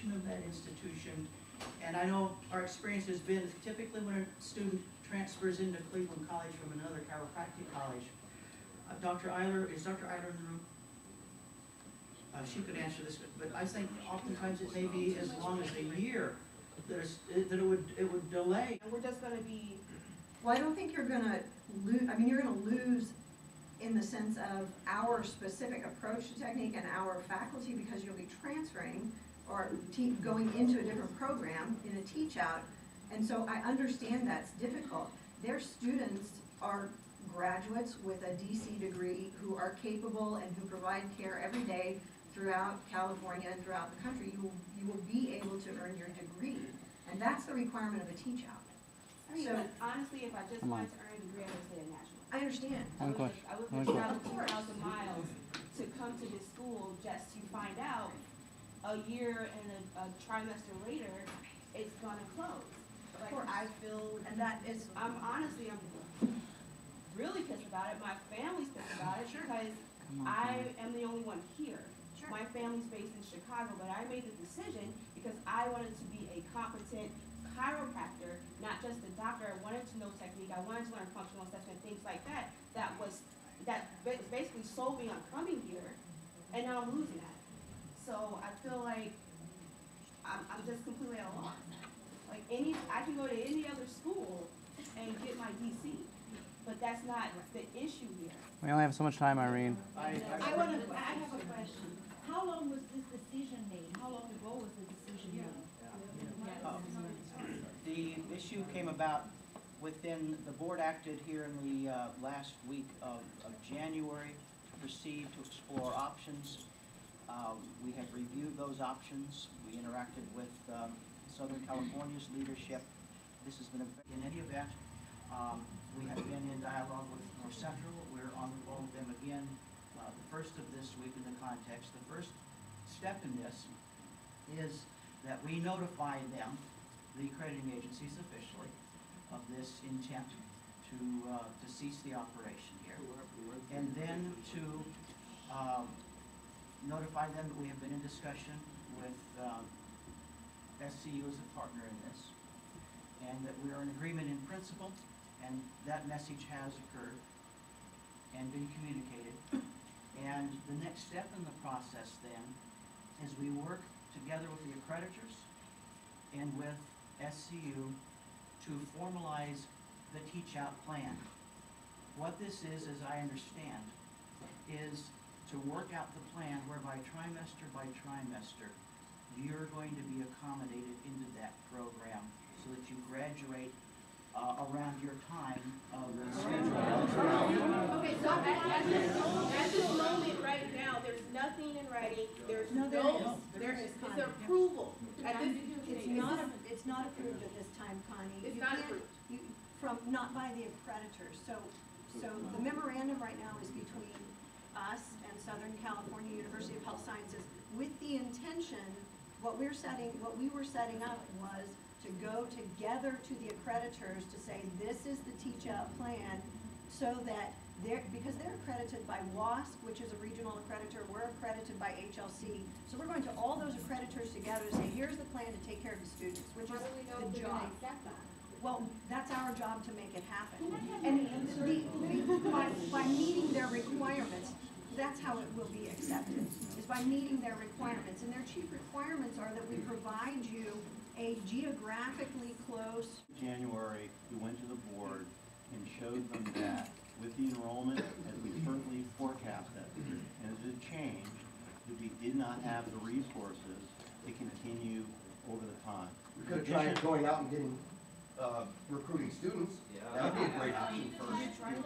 reputation of that institution. And I know our experience has been typically when a student transfers into Cleveland College from another chiropractic college. Dr. Eiler, is Dr. Eiler in the room? She could answer this, but I think oftentimes it may be as long as a year that it would delay. And we're just going to be. Well, I don't think you're going to lose. I mean, you're going to lose in the sense of our specific approach to technique and our faculty, because you'll be transferring or going into a different program in a teach out. And so I understand that's difficult. Their students are graduates with a DC degree who are capable and who provide care every day throughout California and throughout the country. You will be able to earn your degree. And that's the requirement of a teach out. I mean, So, but honestly, if I just wanted to earn a degree, I would stay in national. I understand. I would travel 2,000 miles to come to this school just to find out a year and a trimester later it's gonna close. Like, I feel, And that is, I'm really pissed about it. My family's pissed about it because I am the only one here. Sure. My family's based in Chicago, but I made the decision because I wanted to be a competent chiropractor, not just a doctor. I wanted to know technique. I wanted to learn functional assessment, things like that. That basically sold me on coming here, and now I'm losing that. So I feel like I'm just completely at a loss. Like I can go to any other school and get my DC, but that's not the issue here. We only have so much time, Irene. I have a question. How long was this decision made? How long ago was the decision made? The issue came about within, the board acted here in the last week of January to proceed to explore options. We have reviewed those options. We interacted with Southern California's leadership. This has been, in any event, we have been in dialogue with North Central. We're on the phone with them again. The first of this week in the context, the first step in this is that we notify them, the accrediting agencies officially, of this intent to cease the operation here. And then to notify them that we have been in discussion with SCU as a partner in this, and that we are in agreement in principle, and that message has occurred and been communicated. And the next step in the process then is we work together with the accreditors and with SCU to formalize the teach-out plan. What this is, as I understand, is to work out the plan whereby trimester by trimester, you're going to be accommodated into that program so that you graduate around your time of the schedule. Okay, so at this moment right now, there's nothing in writing. There's it's approval. it's not approved at this time, Connie. It's not approved. Not by the accreditors. So the memorandum right now is between us and Southern California University of Health Sciences with the intention, what we were setting up was to go together to the accreditors to say, this is the teach-out plan, so that because they're accredited by WASC, which is a regional accreditor, we're accredited by HLC. So we're going to all those accreditors together to say, here's the plan to take care of the students, which is the job. Well, that's our job to make it happen. And by meeting their requirements, that's how it will be accepted, is by meeting their requirements. And their chief requirements are that we provide you a geographically close. January, we went to the board and showed them that with the enrollment as we currently forecast it, and as it changed, that we did not have the resources to continue over the time. We could try going out and getting recruiting students. Yeah. That would be a great option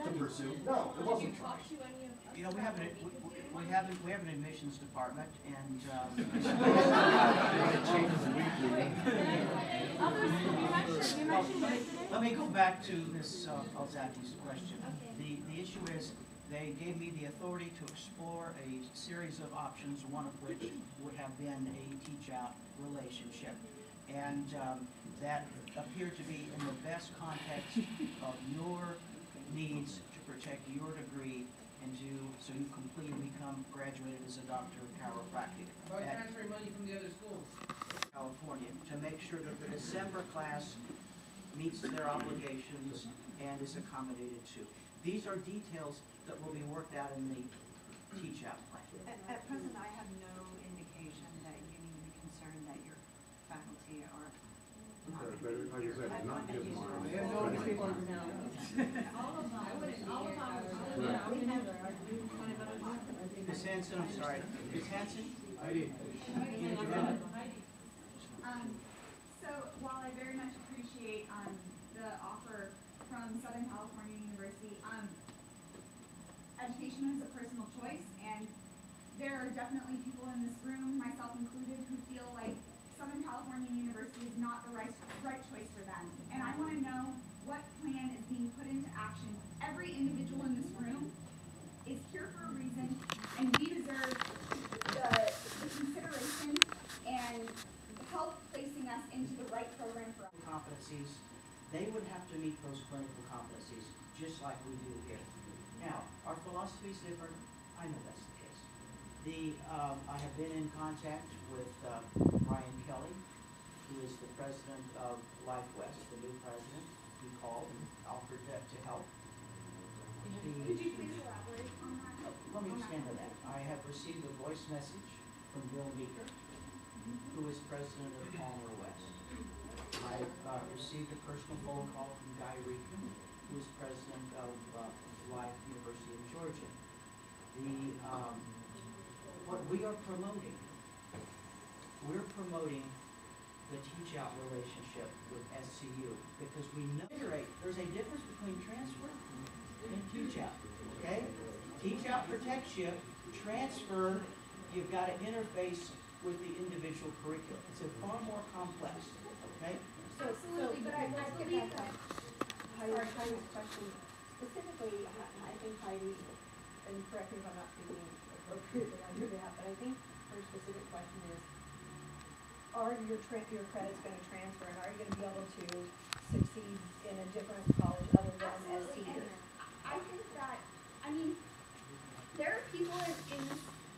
to pursue. No, it wasn't tried. You know, we have an admissions department, and let me go back to Ms. Alzaki's question. The issue is they gave me the authority to explore a series of options, one of which would have been a teach-out relationship, and that appeared to be in the best context of your needs to protect your degree and so you completely become graduated as a doctor of chiropractic. By transferring money from the other schools. make sure that the December class meets their obligations and is accommodated to. These are details that will be worked out in the teach-out plan. At present, I have no indication that you need to be concerned that your faculty are not Okay, going but to be like I here. said, not give We mine. have no people now. All of them. Ms. Hanson, I'm sorry. Ms. Hanson? Heidi. So while I very much appreciate the offer from Southern California University, education is a personal choice, and there are definitely people in this room, myself included, who feel like Southern California University is not the right choice for them. And I want to know what plan is being put into action. Every individual in this room is here for a reason, and we deserve the consideration and help placing us into the right program for us. Competencies, they would have to meet those clinical competencies, just like we do here. Now, our philosophy is different. I know that's the case. I have been in contact with Brian Kelly, who is the president of Life West, the new president. He called and offered to help. Could you please elaborate on that? Let me expand on that. I have received a voice message from Bill Meeker, who is president of Palmer West. I've received a personal phone call from Guy Reekman, who is president of Life University of Georgia. What we are promoting, we're promoting the teach-out relationship with SCU, because we know there's a difference between transfer and teach-out, okay? Teach-out protects you, transfer, you've got to interface with the individual curriculum. It's a far more complex, okay? Absolutely, but I believe that. Heidi's question, specifically, I think Heidi, and correct me if I'm not speaking appropriately on your behalf, but I think her specific question is, are your credits going to transfer, and are you going to be able to succeed in a different college other than Absolutely, SCU? and I think that, I mean, there are people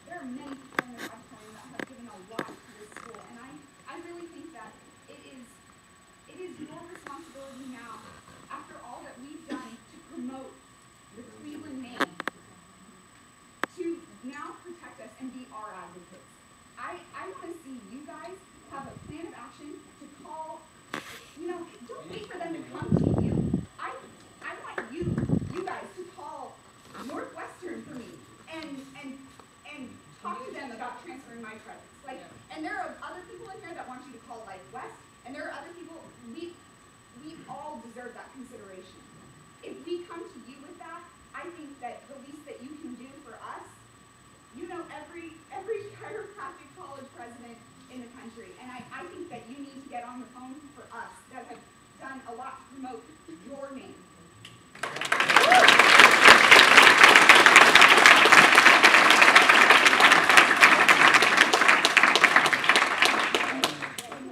there are many people in this auditorium that have given a lot to this school, and I really think that it is your responsibility now, after all that we've done to promote the Cleveland name, to now protect us and be our advocates. I want to see you guys have a plan of action to call, don't wait for them to come to you. I want you guys to call Northwestern for me and talk to them about transferring my credits. And there are other people in here that want you to call Life West, and there are other people, we all deserve that consideration. If we come to you with that, I think that the least that you can do for us, every chiropractic college president in the country, and I think that you need to get on the phone for us that have done a lot to promote your name.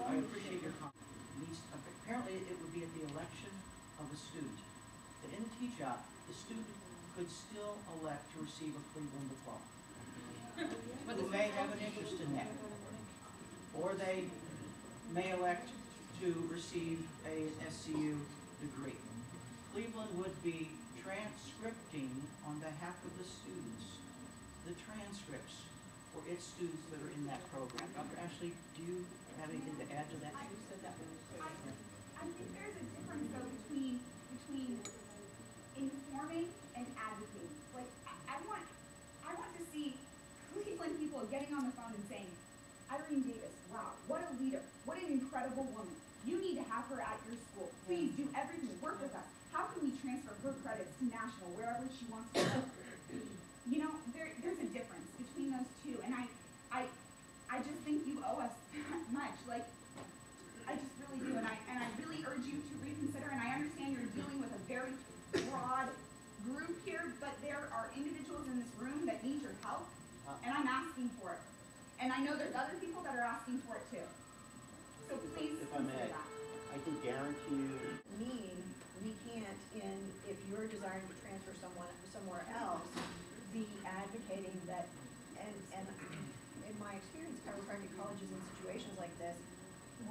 I appreciate your comment. Apparently, it would be at the election of a student. But in the teach-out, the student could still elect to receive a Cleveland diploma. Who may have an interest in that. Or they may elect to receive a SCU degree. Cleveland would be transcripting on behalf of the students the transcripts for its students that are in that program. Dr. Ashley, do you have anything to add to that? I think there's a difference though between informing and advocating. I want to see Cleveland people getting on the phone and saying, Irene Davis, wow, what a leader, what an incredible woman. You need to have her at your school. Please do everything, work with us. How can we transfer her credits to national, wherever she wants to go? There's a difference between those two, and I just think you owe us that much. I just really do, and I really urge you to reconsider, and I understand you're dealing with a very broad group here, but there are individuals in this room that need your help, and I'm asking for it. And I know there's other people that are asking for it too. So please If I may, consider that. I can guarantee you, We can't, if you're desiring to transfer somewhere else, be advocating that, and in my experience, chiropractic colleges in situations like this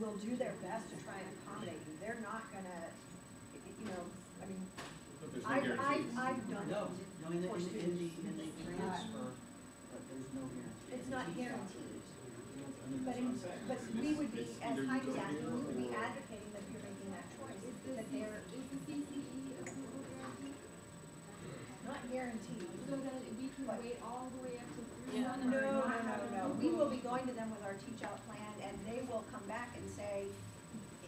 will do their best to try and accommodate you. They're not gonna, you know, I mean, I've done No, it. no, in the for students. transfer, there's no guarantee. It's not guaranteed. But we would be, as Heidi was asking, we would be advocating that you're making that choice, that they're Is the CCE approval guaranteed? not guaranteed. So that we can wait all the way up to 3 months? No. We will be going to them with our teach out plan, and they will come back and say,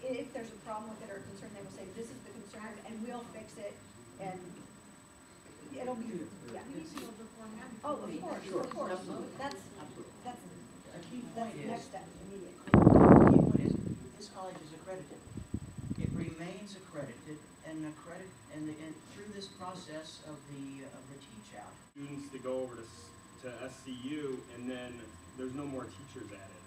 if there's a problem with it or concern, they will say, this is the concern, and we'll fix it, and it'll be, yeah. We need to know beforehand. Oh, of course, that's A key that's point the is, next step, immediate. the key point is, this college is accredited. It remains accredited, and through this process of the teach out. Students to go over to SCU, and then there's no more teachers added.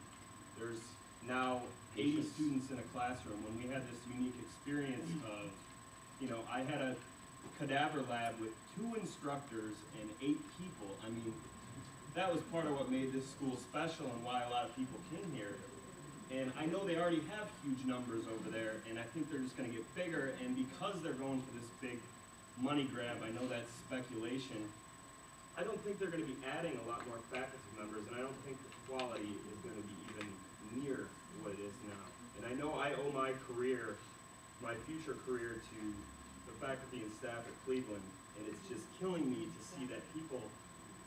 There's now 80 students in a classroom. When we had this unique experience of, you know, I had a cadaver lab with 2 instructors and 8 people. I mean, that was part of what made this school special and why a lot of people came here. And I know they already have huge numbers over there, and I think they're just going to get bigger. And because they're going for this big money grab, I know that's speculation, I don't think they're going to be adding a lot more faculty members, and I don't think the quality is going to be even near what it is now. And I know I owe my career, my future career, to the faculty and staff at Cleveland, and it's just killing me to see that people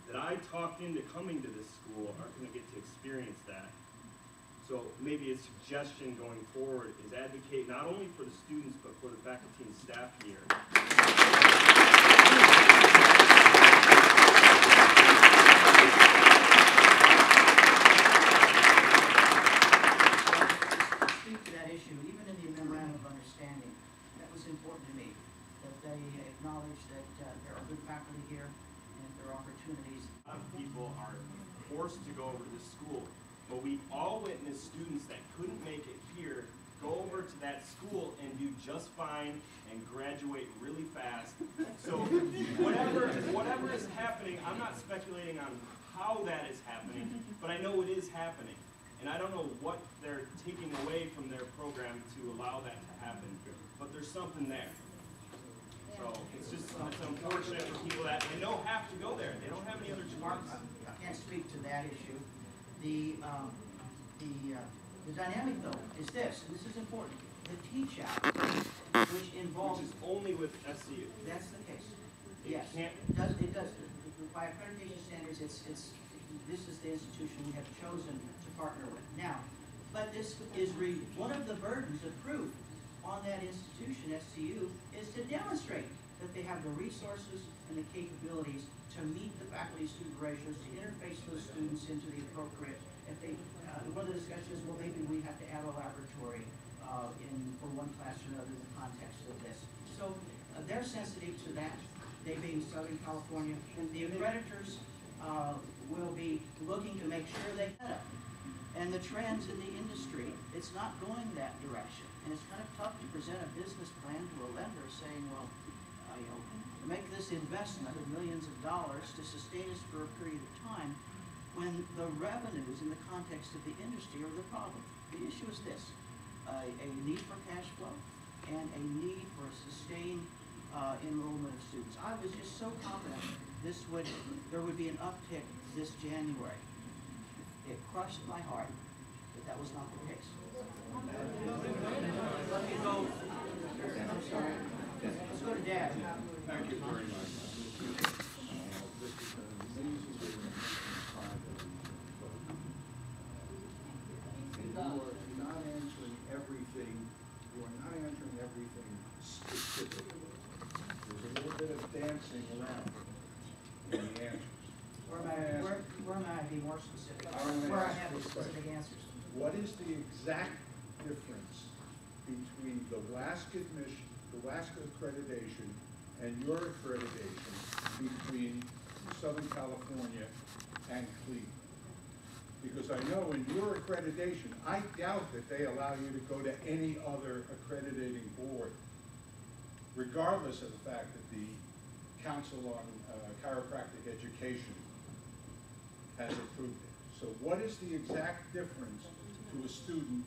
that I talked into coming to this school aren't going to get to experience that. So maybe a suggestion going forward is advocate not only for the students, but for the faculty and staff here. Speak to that issue, even in the memorandum of understanding, that was important to me, that they acknowledge that there are good faculty here, and if there are opportunities. A lot of people are forced to go over to this school, but we all witnessed students that couldn't make it here go over to that school and do just fine and graduate really fast. So whatever is happening, I'm not speculating on how that is happening, but I know it is happening. And I don't know what they're taking away from their program to allow that to happen, but there's something there. So it's unfortunate for people that they know have to go there. They don't have any other choice. I can't speak to that issue. The dynamic though is this, and this is important, the teach out, which involves. Which is only with SCU. That's the case. It Yes. can't- It does. By accreditation standards, this is the institution we have chosen to partner with. Now, but this is one of the burdens of proof on that institution, SCU, is to demonstrate that they have the resources and the capabilities to meet the faculty-student ratios, to interface those students into the appropriate, if they, one of the discussions is, well, maybe we have to add a laboratory for one class or another in the context of this. So they're sensitive to that, they being Southern California. The accreditors will be looking to make sure they get it. And the trends in the industry, it's not going that direction. And it's kind of tough to present a business plan to a lender saying, well, make this investment of millions of dollars to sustain us for a period of time when the revenues in the context of the industry are the problem. The issue is this, a need for cash flow and a need for a sustained enrollment of students. I was just so confident there would be an uptick this January. It crushed my heart that that was not the case. Let me go. I'm sorry. Let's go to Dad. Thank you very much. You are not answering everything. You are not answering everything specifically. There's a little bit of dancing around in the answers. Where am I be more specific? Where I have the specific answers. What is the exact difference between the WASC admission, the WASC accreditation, and your accreditation between Southern California and Cleveland? Because I know in your accreditation, I doubt that they allow you to go to any other accrediting board, regardless of the fact that the Council on Chiropractic Education has approved it. So what is the exact difference to a student